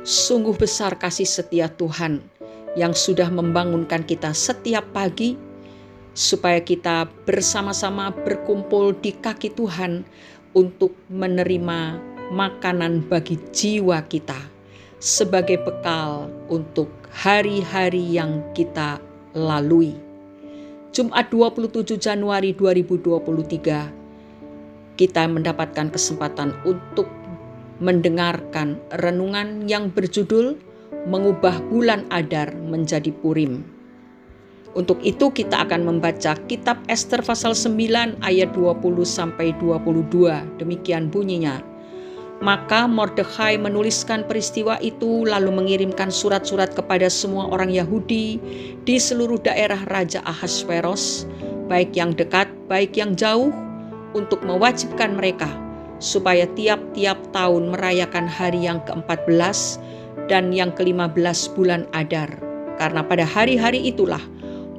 Sungguh besar kasih setia Tuhan yang sudah membangunkan kita setiap pagi supaya kita bersama-sama berkumpul di kaki Tuhan untuk menerima makanan bagi jiwa kita sebagai bekal untuk hari-hari yang kita lalui. Jumat 27 Januari 2023 kita mendapatkan kesempatan untuk mendengarkan renungan yang berjudul Mengubah Bulan Adar menjadi Purim. Untuk itu kita akan membaca kitab Ester pasal 9 ayat 20-22. Demikian bunyinya. Maka Mordekhai menuliskan peristiwa itu lalu mengirimkan surat-surat kepada semua orang Yahudi di seluruh daerah Raja Ahasveros, baik yang dekat, baik yang jauh, untuk mewajibkan mereka supaya tiap-tiap tahun merayakan hari yang ke-14 dan yang ke-15 bulan Adar. Karena pada hari-hari itulah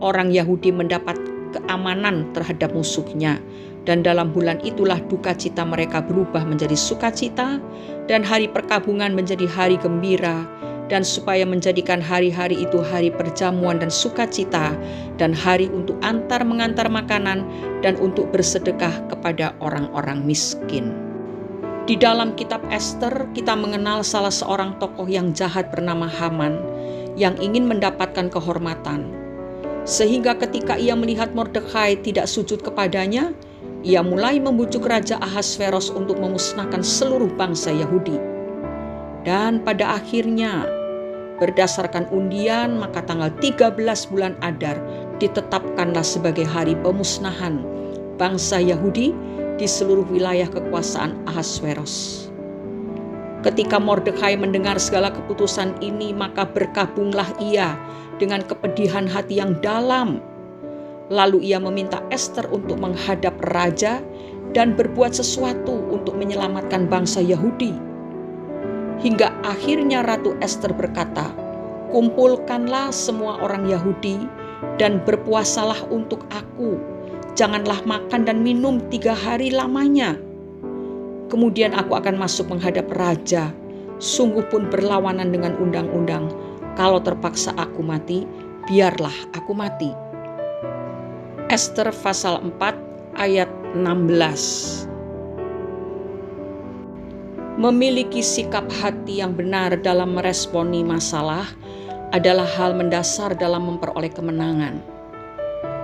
orang Yahudi mendapat keamanan terhadap musuhnya. Dan dalam bulan itulah duka cita mereka berubah menjadi sukacita dan hari perkabungan menjadi hari gembira. Dan supaya menjadikan hari-hari itu hari perjamuan dan sukacita dan hari untuk mengantar makanan dan untuk bersedekah kepada orang-orang miskin. Di dalam kitab Ester kita mengenal salah seorang tokoh yang jahat bernama Haman yang ingin mendapatkan kehormatan. Sehingga ketika ia melihat Mordekhai tidak sujud kepadanya, ia mulai membujuk Raja Ahasveros untuk memusnahkan seluruh bangsa Yahudi. Dan pada akhirnya berdasarkan undian maka tanggal 13 bulan Adar ditetapkanlah sebagai hari pemusnahan bangsa Yahudi di seluruh wilayah kekuasaan Ahasveros. Ketika Mordekhai mendengar segala keputusan ini, maka berkabunglah ia dengan kepedihan hati yang dalam. Lalu ia meminta Ester untuk menghadap raja dan berbuat sesuatu untuk menyelamatkan bangsa Yahudi. Hingga akhirnya Ratu Ester berkata, "Kumpulkanlah semua orang Yahudi dan berpuasalah untuk aku. Janganlah makan dan minum 3 hari lamanya. Kemudian aku akan masuk menghadap raja. Sungguh pun berlawanan dengan undang-undang. Kalau terpaksa aku mati, biarlah aku mati." Ester pasal 4 ayat 16. Memiliki sikap hati yang benar dalam meresponi masalah adalah hal mendasar dalam memperoleh kemenangan.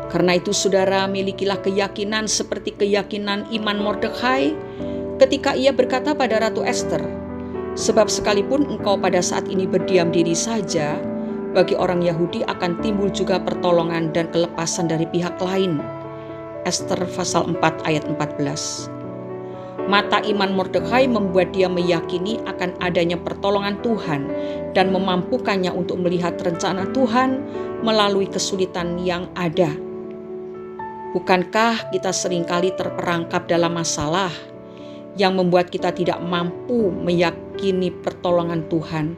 Karena itu saudara, milikilah keyakinan seperti keyakinan iman Mordekhai ketika ia berkata pada Ratu Ester, "Sebab sekalipun engkau pada saat ini berdiam diri saja, bagi orang Yahudi akan timbul juga pertolongan dan kelepasan dari pihak lain." Ester pasal 4 ayat 14. Mata iman Mordekhai membuat dia meyakini akan adanya pertolongan Tuhan dan memampukannya untuk melihat rencana Tuhan melalui kesulitan yang ada. Bukankah kita seringkali terperangkap dalam masalah yang membuat kita tidak mampu meyakini pertolongan Tuhan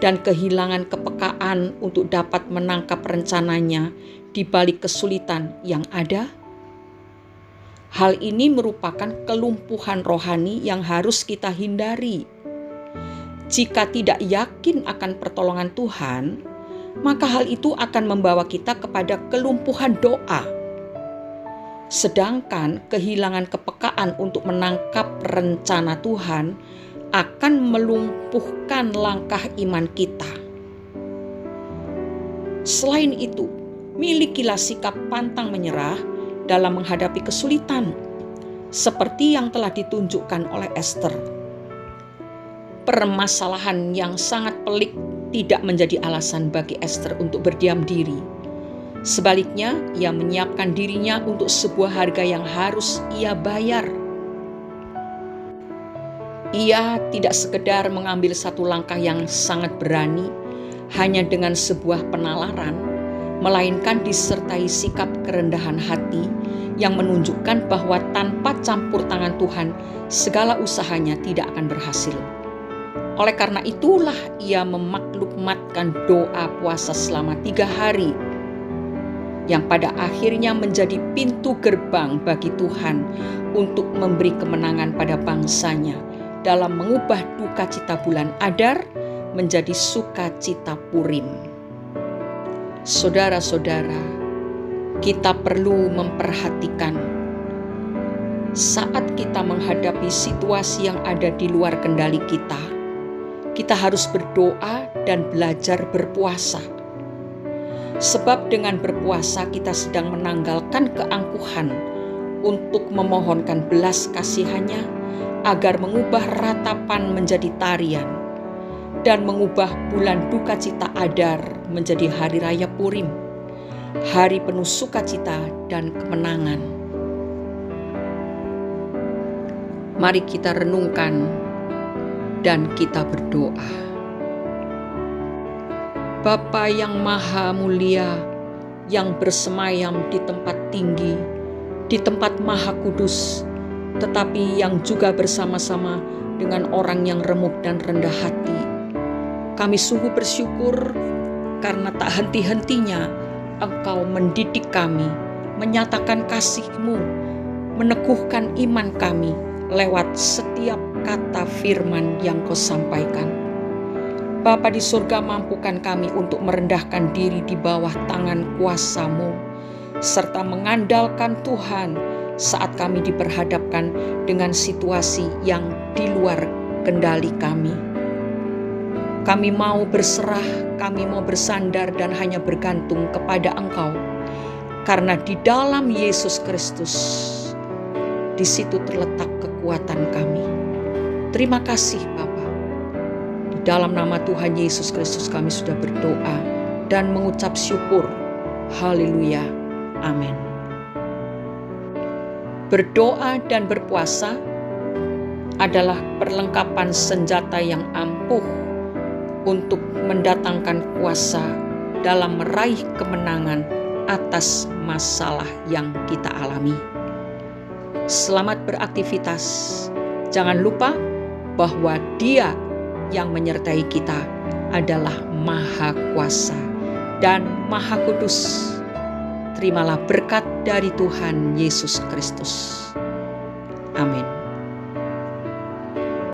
dan kehilangan kepekaan untuk dapat menangkap rencananya di balik kesulitan yang ada? Hal ini merupakan kelumpuhan rohani yang harus kita hindari. Jika tidak yakin akan pertolongan Tuhan, maka hal itu akan membawa kita kepada kelumpuhan doa. Sedangkan kehilangan kepekaan untuk menangkap rencana Tuhan akan melumpuhkan langkah iman kita. Selain itu, milikilah sikap pantang menyerah dalam menghadapi kesulitan, seperti yang telah ditunjukkan oleh Ester. Permasalahan yang sangat pelik tidak menjadi alasan bagi Ester untuk berdiam diri. Sebaliknya, ia menyiapkan dirinya untuk sebuah harga yang harus ia bayar. Ia tidak sekedar mengambil satu langkah yang sangat berani hanya dengan sebuah penalaran, melainkan disertai sikap kerendahan hati yang menunjukkan bahwa tanpa campur tangan Tuhan, segala usahanya tidak akan berhasil. Oleh karena itulah ia memaklumatkan doa puasa selama 3 hari yang pada akhirnya menjadi pintu gerbang bagi Tuhan untuk memberi kemenangan pada bangsanya dalam mengubah duka cita bulan Adar menjadi sukacita Purim. Saudara-saudara, kita perlu memperhatikan saat kita menghadapi situasi yang ada di luar kendali kita harus berdoa dan belajar berpuasa. Sebab dengan berpuasa kita sedang menanggalkan keangkuhan untuk memohonkan belas kasihannya agar mengubah ratapan menjadi tarian dan mengubah bulan duka cita Adar menjadi hari raya Purim, hari penuh sukacita dan kemenangan. Mari kita renungkan dan kita berdoa. Bapa yang maha mulia, yang bersemayam di tempat tinggi, di tempat maha kudus, tetapi yang juga bersama-sama dengan orang yang remuk dan rendah hati. Kami sungguh bersyukur karena tak henti-hentinya Engkau mendidik kami, menyatakan kasih-Mu, meneguhkan iman kami lewat setiap kata firman yang Kau sampaikan. Bapa di surga, mampukan kami untuk merendahkan diri di bawah tangan kuasa-Mu, serta mengandalkan Tuhan saat kami diperhadapkan dengan situasi yang di luar kendali kami. Kami mau berserah, kami mau bersandar dan hanya bergantung kepada Engkau, karena di dalam Yesus Kristus, di situ terletak kekuatan kami. Terima kasih Bapa. Di dalam nama Tuhan Yesus Kristus kami sudah berdoa dan mengucap syukur. Haleluya. Amin. Berdoa dan berpuasa adalah perlengkapan senjata yang ampuh untuk mendatangkan kuasa dalam meraih kemenangan atas masalah yang kita alami. Selamat beraktivitas. Jangan lupa bahwa Dia yang menyertai kita adalah Maha Kuasa dan Maha Kudus. Terimalah berkat dari Tuhan Yesus Kristus. Amin.